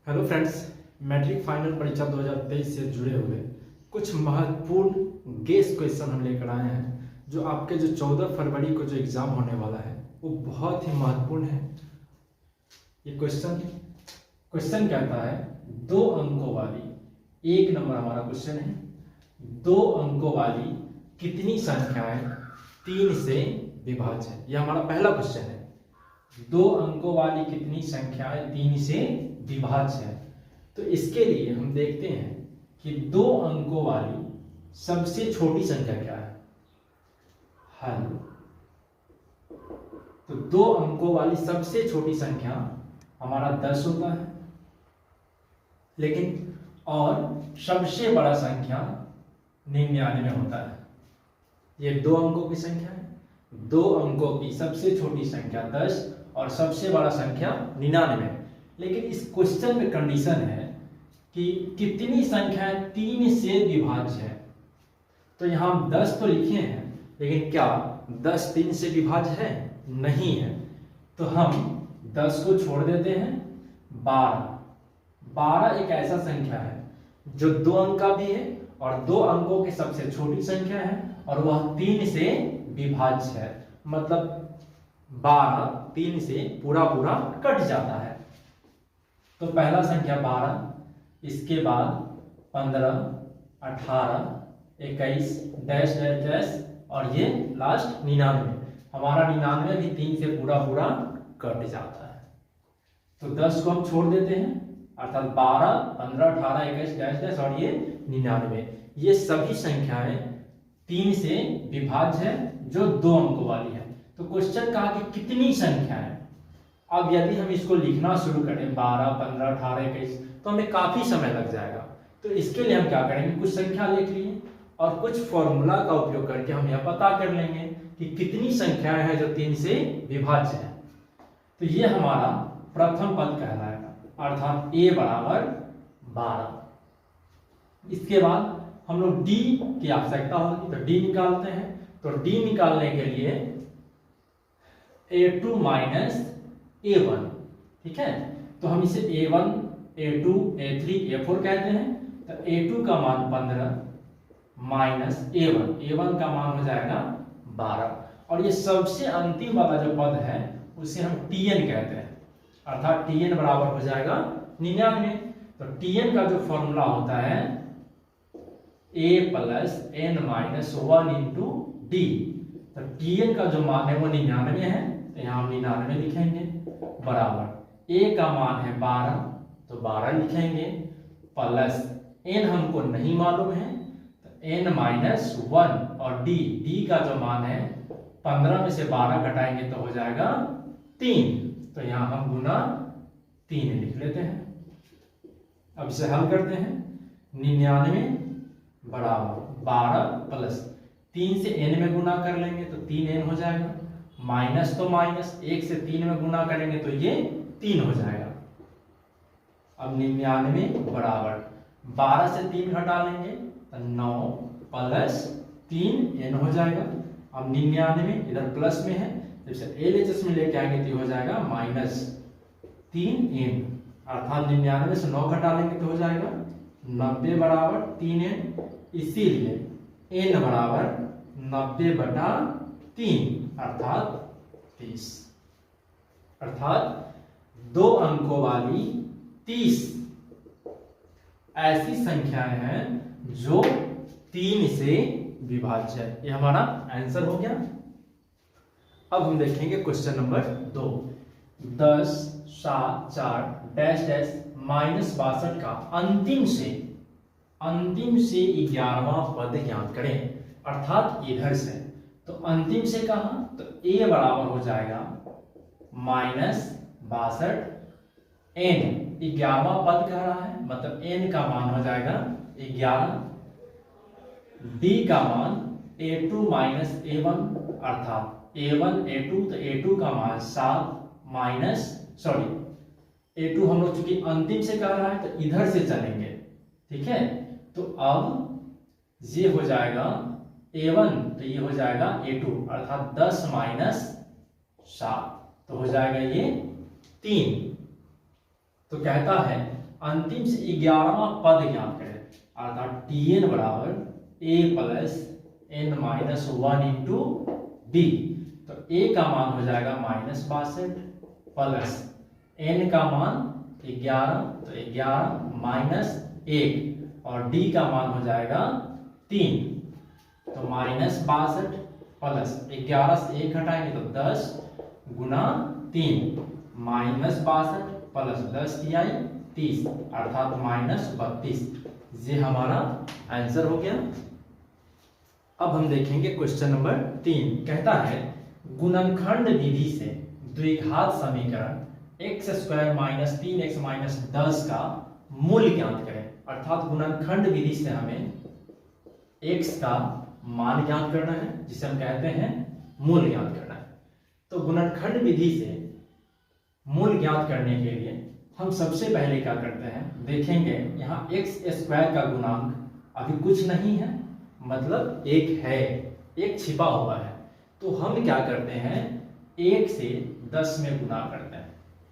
Hello friends, matric final परीक्षा 2023 से जुड़े हुए कुछ महत्वपूर्ण गेस क्वेश्चन हम लेकर आए हैं। जो आपके जो 14 फरवरी को जो एग्ज़ाम होने वाला है वो बहुत ही महत्वपूर्ण है। ये क्वेश्चन कहता है 2 अंकों वाली, 1 नंबर हमारा क्वेश्चन है, 2 अंकों वाली कितनी संख्याएं 3 से विभाज्य है। यह हमारा पहला क्वेश्चन है। 2 अंकों वाली कितनी संख्याएं 3 से विभाज्य है। तो इसके लिए हम देखते हैं कि 2 अंकों वाली सबसे छोटी संख्या क्या है। हल। तो 2 अंकों वाली सबसे छोटी संख्या हमारा 10 होता है, लेकिन और सबसे बड़ा संख्या 99 होता है। ये 2 अंकों की संख्या है। 2 अंकों की सबसे छोटी संख्या 10 और सबसे बड़ा संख्या 99। लेकिन इस क्वेश्चन में कंडीशन है कि कितनी संख्याएं 3 से विभाज्य है। तो यहां हम 10 तो लिखे हैं, लेकिन क्या 10 3 से विभाज्य है? नहीं है। तो हम 10 को छोड़ देते हैं। 12 एक ऐसा संख्या है जो 2 अंक का भी है और 2 अंकों की सबसे छोटी संख्या है और वह 3 से विभाज्य है। मतलब 12 3 से पूरा कट जाता है। तो पहला संख्या 12, इसके बाद 15, 18, 21 डैश डैश डैश और ये लास्ट 99। हमारा 99 भी 3 से पूरा कट जाता है। तो 10 को हम छोड़ देते हैं, अर्थात 12, 15, 18, 21 डैश डैश और ये 99। ये सभी संख्याएं 3 से विभाज्य है जो 2 अंकों वाली है। तो क्वेश्चन कहा कि कितनी संख्या है। अब यदि हम इसको लिखना शुरू करें 12, 15, 18, 21 तो हमें काफी समय लग जाएगा। तो इसके लिए हम क्या करेंगे, कुछ संख्या लिख लिए और कुछ फॉर्मूला का उपयोग करके हम यह पता कर लेंगे कि कितनी संख्याएं हैं जो 3 से विभाज्य है। तो ये हमारा प्रथम पद कहलाएगा, अर्थात a बराबर 12। इसके बाद हम लोग d की आवश्यकता होगी, तो d निकालते हैं। तो d निकालने के लिए a2 माइनस a1, ठीक है। तो हम इसे a1, a2, a3, a4 कहते हैं। तो a2 का मान 15 माइनस a1 का मान हो जाएगा 12। और ये सबसे अंतिम वाला जो पद है उसे हम tn कहते हैं, अर्थात tn बराबर हो जाएगा 99। तो tn का जो फॉर्मूला होता है a plus n minus 1 into D. तो tn का जो मान है वो 99 है, तो यहाँ हम 99 लिखेंगे, बराबर a का मान है 12 तो 12 लिखेंगे, प्लस n हमको नहीं मालूम है तो n माइनस 1 और d का जो मान है 15 में से 12 घटाएंगे तो हो जाएगा 3। तो यहाँ हम गुना 3 लिख लेते हैं। अब इसे हल करते हैं। 99 बराबर 12 प्लस 3 से n में गुना कर लेंगे तो 3n हो जाएगा, माइनस तो माइनस 1 से 3 में गुना करेंगे तो ये 3 हो जाएगा। अब 99 बराबर 12 से 3 घटा लेंगे तो 9 प्लस 3n हो जाएगा। अब 99 इधर प्लस में है, जैसे LHS में लेके आएंगे तो हो जाएगा माइनस 3n, अर्थात 99 से 9 घटा लेंगे तो हो जाएगा 90 बराबर 3n। इसीलिए n बराबर 90/3 अर्थात 30। अर्थात 2 अंकों वाली 30 ऐसी संख्याएं हैं जो 3 से विभाज्य है। ये हमारा आंसर हो गया। अब हम देखेंगे question number 2। 10, 7, 4 dash dash minus 62 का अंतिम से 11वां पद ज्ञात करें, अर्थात इधर से। तो अंतिम से कहा तो a बराबर हो जाएगा माइनस 62, n 11वां पद कह रहा है, मतलब n का मान हो जाएगा 11, d का मान a2 माइनस a1, अर्थात a1 a2 तो a2 का मान 7 माइनस a2 हम लोग चूंकि अंतिम से कह रहा है तो इधर से चलेंगे, ठीक है। तो अब ये हो जाएगा a1 तो ये हो जाएगा a2, अर्थात 10 माइनस 7 तो हो जाएगा ये 3। तो कहता है अंतिम से 11वां पद ज्ञात करें, अर्थात Tn बराबर a plus n minus 1 into D. तो a का मान हो जाएगा -62 प्लस n का मान 11, तो 11 माइनस 1 और d का मान हो जाएगा 3, तो -62 प्लस 11 से 1 घटाएंगे तो 10 गुना 3 -62 प्लस 10 तिहाई 30 अर्थात -32। ये हमारा आंसर हो गया। अब हम देखेंगे क्वेश्चन नंबर 3। कहता है गुणनखंड विधि से द्विघात समीकरण x² माइनस 3x माइनस 10 का मूल्य ज्ञात करें। अर्थात गुणनखंड विधि से हमें x का मान ज्ञात करना है, जिसे हम कहते हैं मूल्य ज्ञात करना है। तो गुणनखंड विधि से मूल्य ज्ञात करने के लिए हम सबसे पहले क्या करते हैं, देखेंगे यहाँ x² का गुणांक अभी कुछ नहीं है, मतलब 1 है, 1 छिपा हुआ है। तो हम क्या करते हैं, 1 से 10 में गुणा करते हैं,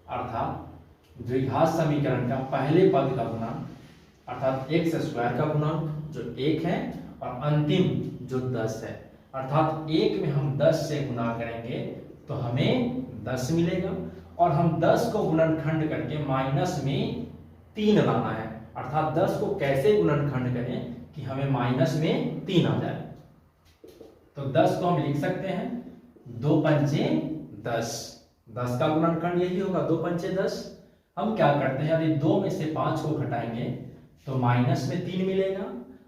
अर्थात द्विघात समीकरण का पहले पद का गुणांक अर्थात x² का गुणांक जो 1 है और अंतिम जो 10 है, अर्थात 1 में हम 10 से गुणा करेंगे तो हमें 10 मिलेगा और हम 10 को गुणनखंड करके माइनस में 3 लाना है। अर्थात 10 को कैसे गुणनखंड करें कि हमें माइनस में 3 आ जाए। तो 10 को हम लिख सकते हैं 2 पंचे 10, 10 का गुणनखंड यही होगा 2 पंचे 10। हम क्या करते हैं, यदि 2 में से 5 को घटाएंगे तो माइनस में 3 मिलेगा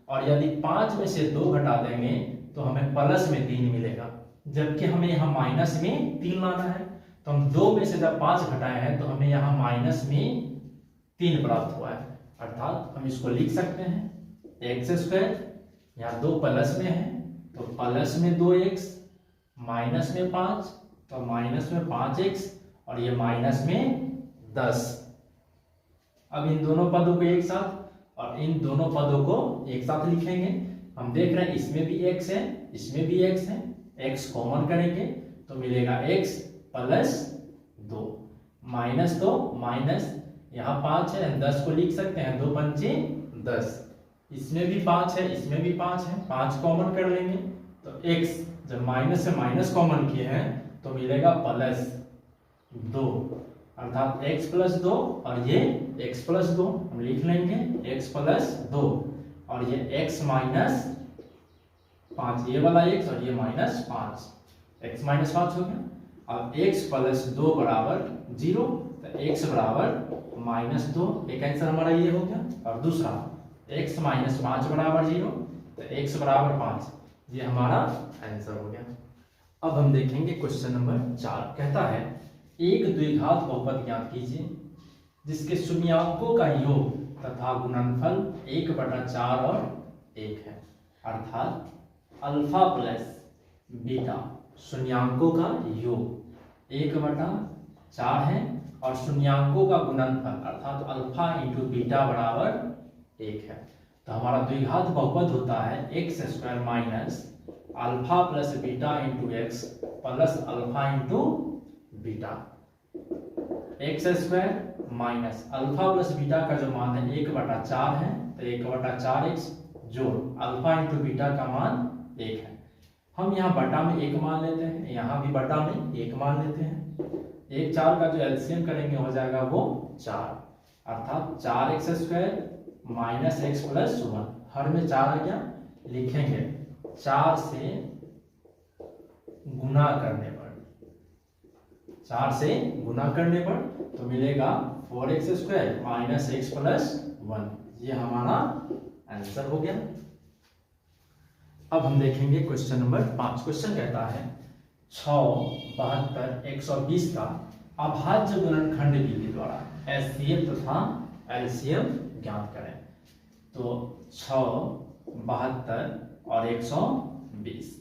और यदि 5 में से 2 घटा देंगे तो हमें प्लस में 3 मिलेगा, जबकि हमें यहाँ माइनस में 3 लाना है। तो हम 2 में से जब 5 घटाए हैं तो हमें यहाँ माइनस में 3 प्राप्त हुआ है। अर्थात हम इसको लिख सकते हैं x², यहाँ 2 प्लस में है तो प्लस में 2x, माइनस में 5 तो माइनस में 5x और ये माइनस में 10। अब इन दोनों पदों को एक साथ और इन दोनों पदों को एक साथ लिखेंगे। हम देख रहे हैं इसमें भी x है, इसमें भी x है, x कॉमन करेंगे तो मिलेगा x प्लस 2 माइनस 2 माइनस यहाँ 5 है, 10 को लिख सकते हैं 2 पंचे 10, इसमें भी 5 है, इसमें भी 5 है, 5 कॉमन कर लेंगे तो x, जब माइनस से माइनस कॉमन किए हैं तो मिलेगा प्लस 2, अर्थात x प्लस 2 और ये x प्लस 2 हम लिख लेंगे x प्लस 2 और ये x माइनस 5, ये वाला x और ये माइनस 5, x माइनस 5 हो गया। अब x प्लस 2 बराबर 0, तो x बराबर माइनस 2, एक आंसर हमारा ये हो गया। और दूसरा x माइनस 5 बराबर 0, तो x बराबर 5, ये हमारा आंसर हो गया। अब हम देखेंगे क्वेश्चन नंबर 4। कहता है एक द्विघात बहुपद ज्ञात कीजिए जिसके शून्यांकों का योग तथा गुणनफल 1/4 और 1 है। अर्थात अल्फा प्लस बीटा शून्यांकों का योग 1/4 है और शून्यांकों का गुणनफल अर्थात अल्फा इंटू बीटा बराबर 1 है। तो हमारा द्विघात बहुपद होता है x² minus alpha plus beta into x plus alpha into beta. x² minus alpha plus beta का जो मान है 1/4 है, तो 1/4x जोड़ अल्फा इंटू बीटा का मान 1 है। हम यहाँ बटा में 1 मान लेते हैं, यहाँ भी बटा में 1 मान लेते हैं। 1 4 का जो एलसीएम करेंगे हो जाएगा वो 4, अर्थात 4x² माइनस x प्लस 1, हर में 4 आ गया, लिखेंगे 4 से गुना करने पर, 4 से गुना करने पर तो मिलेगा 4x² माइनस x प्लस 1, ये हमारा आंसर हो गया। अब हम देखेंगे क्वेश्चन नंबर 5। क्वेश्चन कहता है 6, 72, 120 का अभाज्य गुणनखंड विधि द्वारा एचसीएफ तथा एलसीएम ज्ञात करें। तो 6, 72 और 120,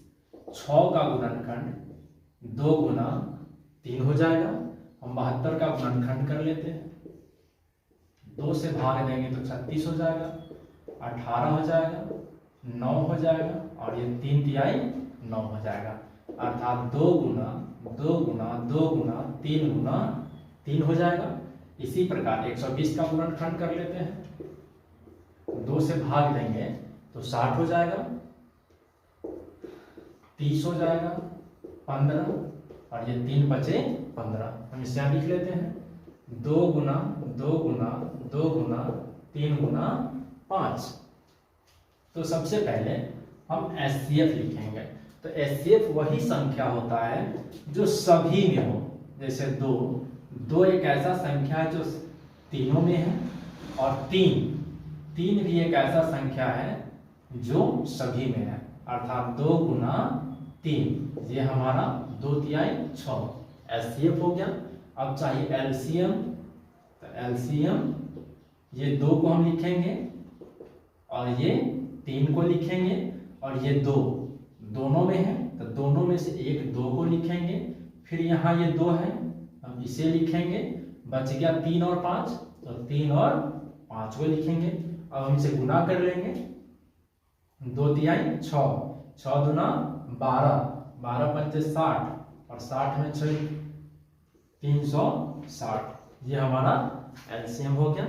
6 का गुणनखंड 2 गुना 3 हो जाएगा। हम 72 का गुणनखंड कर लेते हैं, 2 से भाग देंगे तो 36 हो जाएगा, 18 हो जाएगा, 9 हो जाएगा और ये 3 तिहाई 9 हो जाएगा। अर्थात 2 गुना 2 गुना 2 गुना 3 गुना 3 हो जाएगा। इसी प्रकार 120 का गुणनखंड कर लेते हैं, 2 से भाग देंगे तो 60 हो जाएगा, 30 हो जाएगा, 15 और ये 3 बचे 15। हम इसे यहाँ लिख लेते हैं 2 गुना 2 गुना 2 गुना 3 गुना 5। तो सबसे पहले हम एचसीएफ लिखेंगे। तो एचसीएफ वही संख्या होता है जो सभी में हो, जैसे 2 एक ऐसा संख्या है जो तीनों में है, और 3 भी एक ऐसा संख्या है जो सभी में है, अर्थात 2 गुना 3, ये हमारा 2 तिहाई 6 एचसीएफ हो गया। अब चाहिए एलसीएम, तो एलसीएम ये 2 को हम लिखेंगे और ये 3 को लिखेंगे, और ये 2 दोनों में है तो दोनों में से एक 2 को लिखेंगे, फिर यहाँ ये 2 है हम इसे लिखेंगे, बच गया 3 और 5, तो 3 और 5 को लिखेंगे। अब हम इसे गुना कर लेंगे, 2 तिहाई 6, 6 दूना 12, 12 पंचे 60 और 60 में 6 360, ये हमारा एलसीएम हो गया।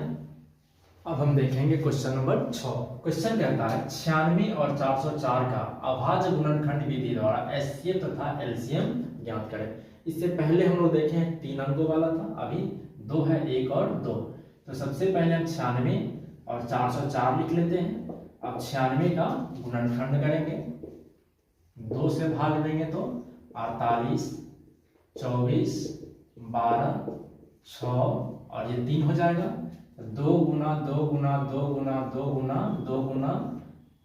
अब हम देखेंगे क्वेश्चन नंबर 6। क्वेश्चन कहता है 96 और 404 का अभाज्य गुणनखंड विधि द्वारा एचसीएफ तथा एलसीएम ज्ञात करें। इससे पहले हम लोग देखे 3 अंकों वाला था, अभी 2 है, 1 और 2। तो सबसे पहले हम 96 और 404 लिख लेते हैं। अब 96 का गुणनखंड करेंगे, 2 से भाग देंगे तो 48, 24, 12, 6 और ये 3 हो जाएगा, 2 गुना 2 गुना 2 गुना 2 गुना 2 गुना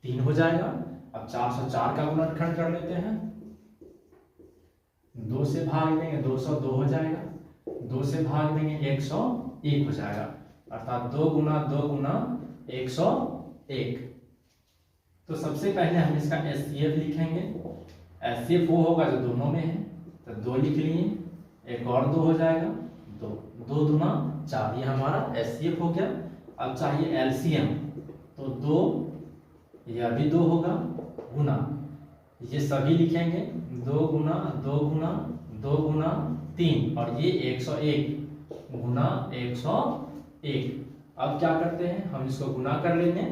3 हो जाएगा। अब 404 का गुणनखंड कर लेते हैं, 2 से भाग देंगे 202 हो जाएगा, 2 से भाग देंगे 101 हो जाएगा, अर्थात 2 गुना 2 गुना 101। तो सबसे पहले हम इसका एचसीएफ लिखेंगे। एचसीएफ वो होगा जो दोनों में है, तो 2 लिख लिए, एक और 2 हो जाएगा, 2 2 दूना 4, ये हमारा एचसीएफ हो गया। अब चाहिए एलसीएम, तो 2 यह भी 2 होगा, गुना ये सभी लिखेंगे, 2 गुना 2 गुना 2 गुना 3 और ये 101 गुना 101। अब क्या करते हैं, हम इसको गुना कर लेंगे,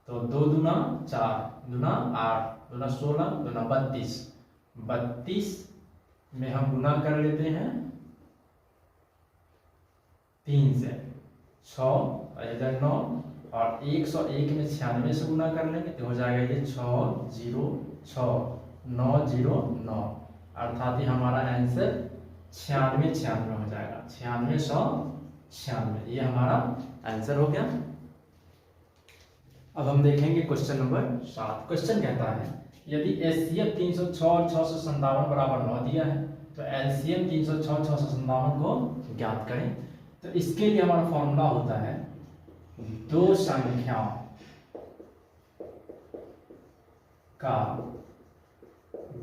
तो 2 दूना 4 दूना 8 दूना 16 दूना 32, 32 में हम गुना कर लेते हैं 3 से, 6 और 9 और 101 में 96 से गुना कर लेंगे तो हो जाएगा ये 606 909, अर्थात ये हमारा आंसर 96 हो जाएगा, 9696, ये हमारा आंसर हो गया। अब हम देखेंगे क्वेश्चन नंबर 7। क्वेश्चन कहता है यदि एचसीएफ 306 और 657 बराबर 9 दिया है तो एलसीएम 306 और 657 को ज्ञात करें। तो इसके लिए हमारा फॉर्मूला होता है 2 संख्याओं का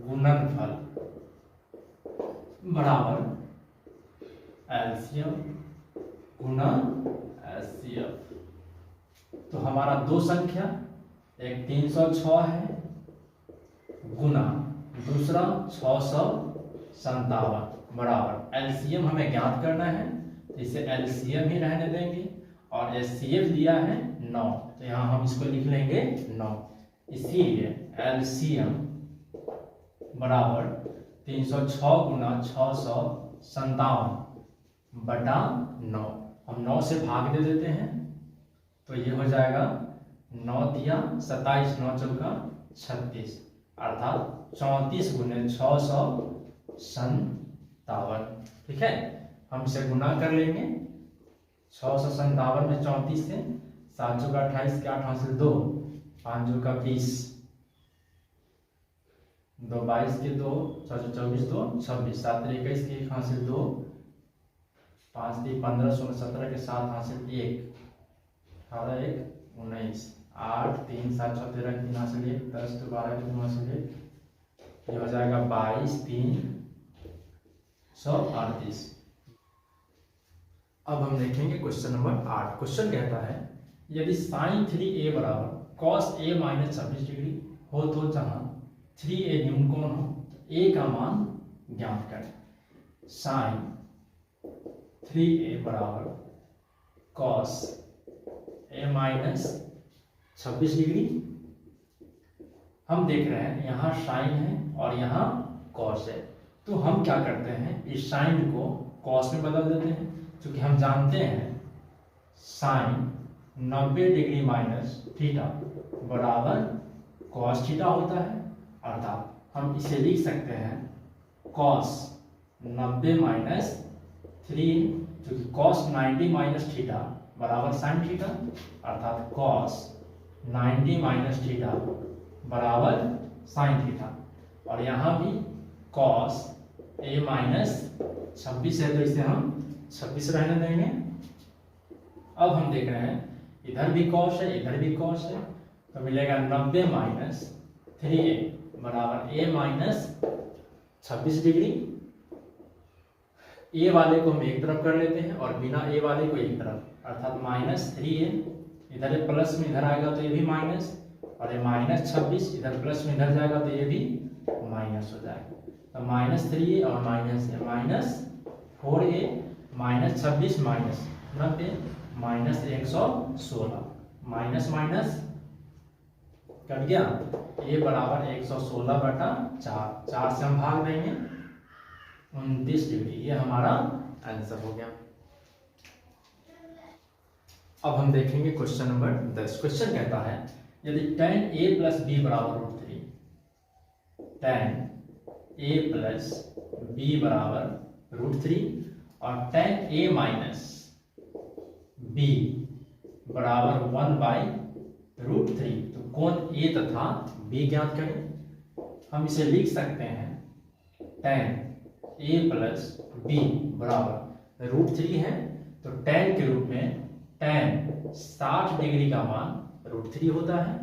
गुणनफल बराबर एलसीएम गुना एचसीएफ। तो हमारा 2 संख्या, एक 306 है गुना दूसरा 657 बराबर एलसीएम हमें ज्ञात करना है, इसे एलसीएम ही रहने देंगे, और एचसीएफ दिया है 9, तो यहाँ हम इसको लिख लेंगे 9। इसीलिए एलसीएम बराबर 306 गुना 657 बटा 9। हम 9 से भाग दे देते हैं तो ये हो जाएगा 9 तिया 27 9 चौका 36, अर्थात 34 गुने 657। ठीक है, हम इसे गुना कर लेंगे, 657 में 34 से 7 चौका 28 के 8 हासिल 2, 5 चौका 20, 2 22 के 2 6 24 2 26, 7 21 के 1 हासिल 2, 5 3 15 16 17 के 7 हासिल 1, 18 1 19, 8 3 7 6 13 3 हासिल 1, 10 2 12 के 2 हासिल 1, ये हो जाएगा 22 338। अब हम देखेंगे क्वेश्चन नंबर 8। क्वेश्चन कहता है यदि sin 3a बराबर cos a माइनस 26 डिग्री हो तो जहां 3a न्यून कोण हो तो a का मान ज्ञात करें। sin 3a बराबर कॉस a माइनस 26 डिग्री। हम देख रहे हैं यहाँ साइन है और यहाँ कॉस है, तो हम क्या करते हैं, इस साइन को कॉस में बदल देते हैं, क्योंकि हम जानते हैं साइन 90 डिग्री माइनस थीटा बराबर कॉस थीटा होता है। अर्थात हम इसे लिख सकते हैं कॉस 90 माइनस 3, क्योंकि कॉस 90 माइनस थीटा बराबर साइन थीटा, अर्थात कॉस 90 माइनस थीटा बराबर साइन थीटा। और यहाँ भी कॉस a माइनस 26 है, तो इसे हम 26 रहने देंगे। अब हम देख रहे हैं इधर भी कॉस है, इधर भी कॉस है, तो मिलेगा 90 माइनस 3a बराबर a माइनस 26 डिग्री। a वाले को हम एक तरफ कर लेते हैं और बिना a वाले को एक तरफ, अर्थात माइनस 3a, इधर प्लस में इधर आएगा तो ये भी माइनस, और ये माइनस 26 इधर प्लस में इधर जाएगा तो ये भी माइनस हो जाएगा। तो माइनस 3a और minus a, minus 4a minus 26 minus 90 minus 116, minus minus cut गया, a बराबर 116 बटा 4 से हम भाग देंगे 29 डिग्री। ये हमारा आंसर हो गया। अब हम देखेंगे क्वेश्चन नंबर 10। क्वेश्चन कहता है यदि tan a प्लस b बराबर √3, tan a प्लस b बराबर √3 और tan a माइनस b बराबर 1/√3, तो कोण a तथा b ज्ञात करें। हम इसे लिख सकते हैं tan a प्लस b बराबर √3 है, तो tan के रूप में tan 60 डिग्री का मान √3 होता है।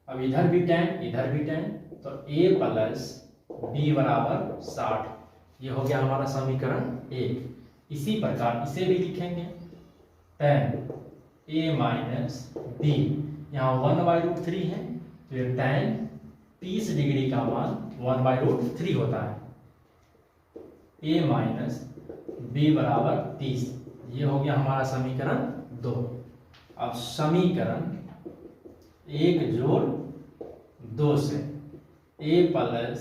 अब इधर भी tan इधर भी tan, तो a प्लस b बराबर 60, ये हो गया हमारा समीकरण 1। इसी प्रकार इसे भी लिखेंगे tan a माइनस b, यहाँ 1/√3 है, तो ये tan 30 डिग्री का मान 1/√3 होता है। a माइनस b बराबर 30, ये हो गया हमारा समीकरण 2। अब समीकरण 1 जोड़ 2 से a प्लस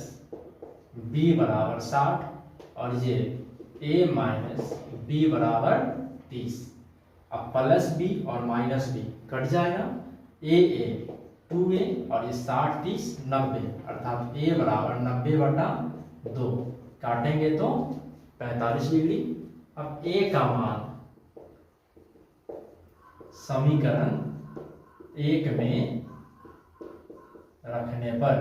b बराबर 60 और ये a माइनस b बराबर 30। अब प्लस b और माइनस b कट जाएगा, a 2a और ये 60 30 90, अर्थात a बराबर 90/2, काटेंगे तो 45 डिग्री। अब a का मान समीकरण 1 में रखने पर,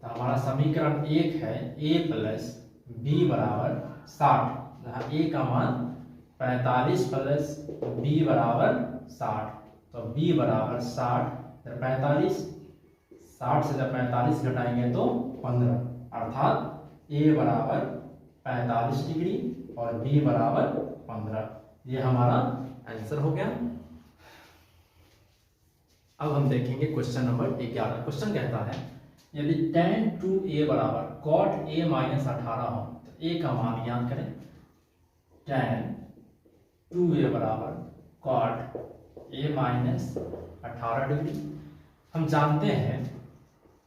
तो हमारा समीकरण 1 है a प्लस b बराबर 60, जहाँ a का मान 45 प्लस b बराबर 60, तो b बराबर 60 45, 60 से जब 45 घटाएंगे तो 15, अर्थात a बराबर 45 डिग्री और b बराबर 15। ये हमारा आंसर हो गया। अब हम देखेंगे क्वेश्चन नंबर 11। क्वेश्चन कहता है यदि tan 2a बराबर cot a माइनस 18 हो, तो a का मान ज्ञात करें। tan 2a बराबर cot a माइनस 18 डिग्री। हम जानते हैं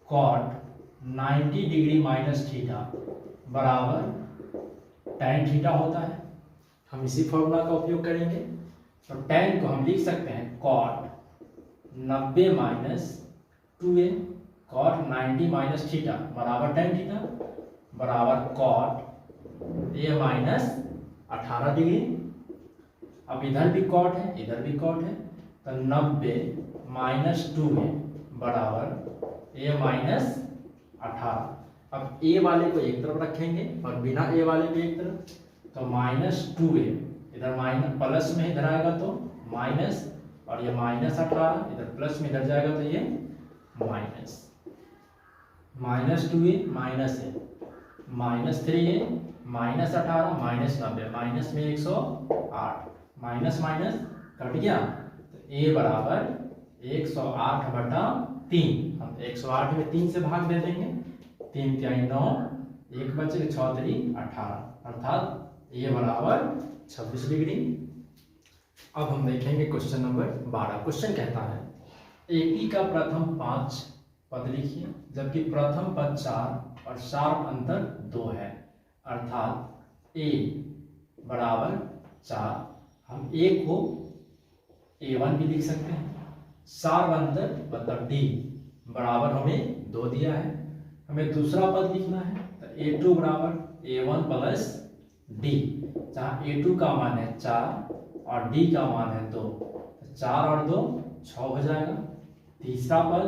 cot 90 डिग्री माइनस थीटा बराबर tan थीटा होता है। हम इसी फॉर्मूला का उपयोग करेंगे, तो tan को हम लिख सकते हैं cot 90 minus 2a, cot 90 minus theta बराबर tan थीटा बराबर cot a माइनस 18 डिग्री। अब इधर भी cot है इधर भी cot है, तो 90 माइनस 2a बराबर a माइनस 18। अब a वाले को एक तरफ रखेंगे और बिना a वाले को एक तरफ, तो माइनस 2a इधर माइनस प्लस में इधर आएगा तो माइनस, और ये माइनस 18 इधर प्लस में इधर जाएगा तो ये minus, minus 2a minus a minus 3a minus 18 minus 90, minus में 108, माइनस माइनस कट गया, तो a बराबर 108/3। हम 108 में 3 से भाग दे देंगे, 3 × 9 1 बचे, 6 × 3 18, अर्थात ए बराबर 26 डिग्री। अब हम देखेंगे क्वेश्चन नंबर 12। क्वेश्चन कहता है एपी का प्रथम 5 पद लिखिए, जबकि प्रथम पद 4 और शार्प अंतर 2 है, अर्थात ए बराबर 4। हम ए को A1 भी लिख सकते हैं। शार्प अंतर मतलब डी बराबर हमें 2 दिया है, हमें दूसरा पद लिखना है, तो A2 बराबर A1 प्लस डी, जहाँ A2 का मान है 4 और D का मान है 2, तो 4 और 2 6 हो जाएगा। तीसरा पद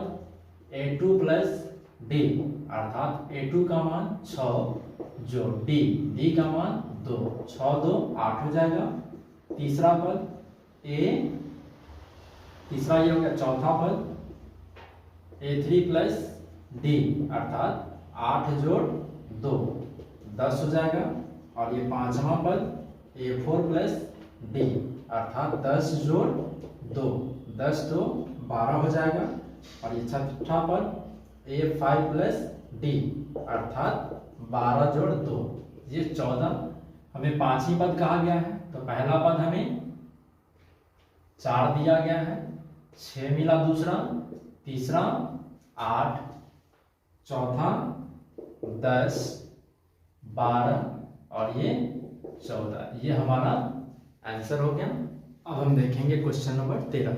A2 प्लस D, अर्थात A2 का मान 6 जो D का मान 2, 6 2 8 हो जाएगा। तीसरा पद तीसरा ये हो गया। चौथा पद A3 प्लस D, अर्थात 8 जोड़ 2 10 हो जाएगा। और ये पांचवा पद A4 प्लस D, अर्थात 10 जोड़ 2 10 2 12 हो जाएगा। और ये छठा पद A5 प्लस D, अर्थात 12 जोड़ 2, ये 14। हमें पांचवी पद कहा गया है, तो पहला पद हमें 4 दिया गया है, 6 मिला दूसरा, तीसरा 8, चौथा 10 12 और ये 14, ये हमारा आंसर हो गया। अब हम देखेंगे क्वेश्चन नंबर 13।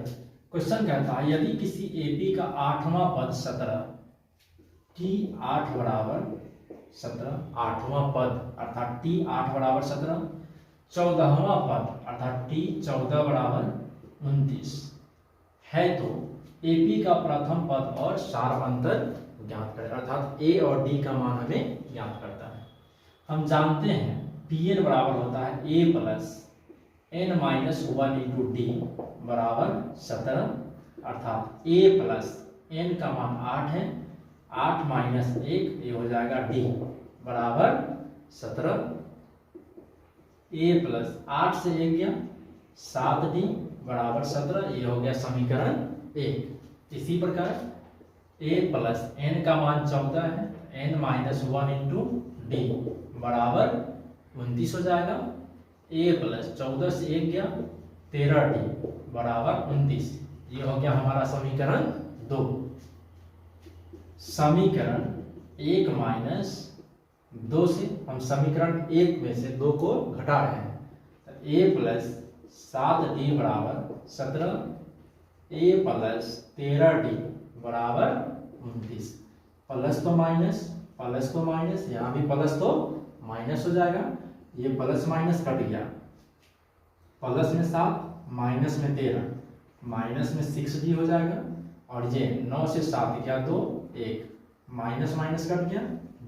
क्वेश्चन कहता है यदि किसी एपी का 8वां पद 17 T8 बराबर 17, 8वां पद अर्थात T8 बराबर 17, 14वां पद अर्थात T14 बराबर 29 है, तो एपी का प्रथम पद और शार्प अंतर ज्ञात करें, अर्थात ए और डी का मान हमें ज्ञात करता है। हम जानते हैं Pn बराबर होता है a plus n minus 1 into D बराबर 17, अर्थात a प्लस n का मान 8 है, 8 माइनस 1 ये हो जाएगा d बराबर 17। a प्लस 8 से 1 गया 7d बराबर 17, ये हो गया समीकरण 1। इसी प्रकार a प्लस n का मान 14 है, n माइनस 1 इंटू डी बराबर 29 हो जाएगा। a प्लस 14 से 1 गया 13d बराबर 29, ये हो गया हमारा समीकरण 2। समीकरण 1 माइनस 2 से हम समीकरण 1 में से 2 को घटा रहे हैं, तो a प्लस 7d बराबर 17, a प्लस 13d बराबर 29। प्लस तो माइनस, यहाँ भी प्लस तो माइनस हो जाएगा, ये प्लस माइनस कट गया, प्लस में 7 माइनस में 13, माइनस में 6d हो जाएगा। और ये 9 से 7 गया 2 1, माइनस माइनस कट गया,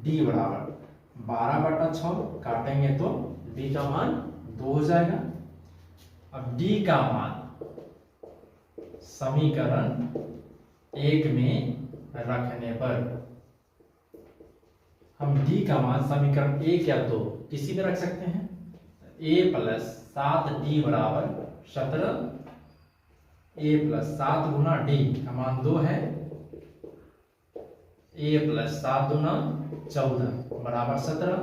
d बराबर 12/6 काटेंगे तो d का मान 2 हो जाएगा। अब d का मान समीकरण 1 में रखने पर हम d का मान समीकरण 1 या 2 किसी में रख सकते हैं, a प्लस 7d बराबर 17, a प्लस 7 गुना d का मान 2 है, a प्लस 7 गुना 14 बराबर 17,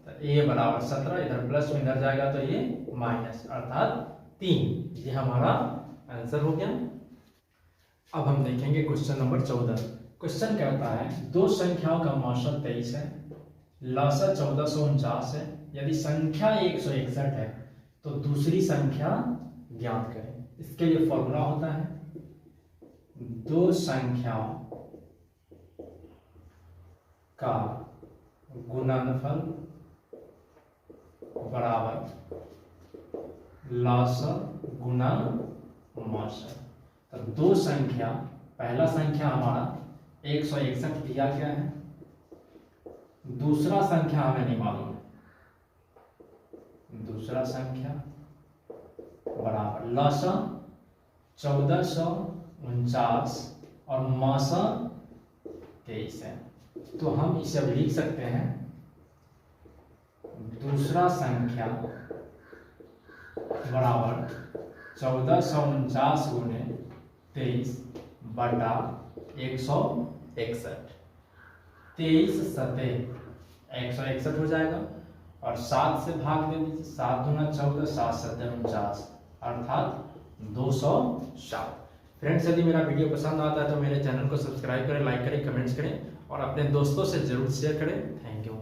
तो a बराबर 17, इधर प्लस में इधर जाएगा तो ये माइनस, अर्थात 3, ये हमारा आंसर हो गया। अब हम देखेंगे क्वेश्चन नंबर 14। क्वेश्चन कहता है दो संख्याओं का मौसम 23 है, लसा 1449 है, यदि संख्या 161 है तो दूसरी संख्या ज्ञात करें। इसके लिए फॉर्मूला होता है दो संख्याओं का गुणनफल बराबर लसा गुना मौसम। तो दो संख्या, पहला संख्या हमारा 161 दिया गया है, दूसरा संख्या हमें नहीं मालूम है, दूसरा संख्या बराबर लसा 1449 और मौसा 23 है। तो हम इसे अब लिख सकते हैं दूसरा संख्या बराबर 1449 गुने 23 बटा 161, 23 सते 161 हो जाएगा, और 7 से भाग दे दीजिए, 7 दूना 14, 7 7 49, अर्थात 207। फ्रेंड्स, यदि मेरा वीडियो पसंद आता है तो मेरे चैनल को सब्सक्राइब करें, लाइक करें, कमेंट्स करें और अपने दोस्तों से जरूर शेयर करें। Thank you.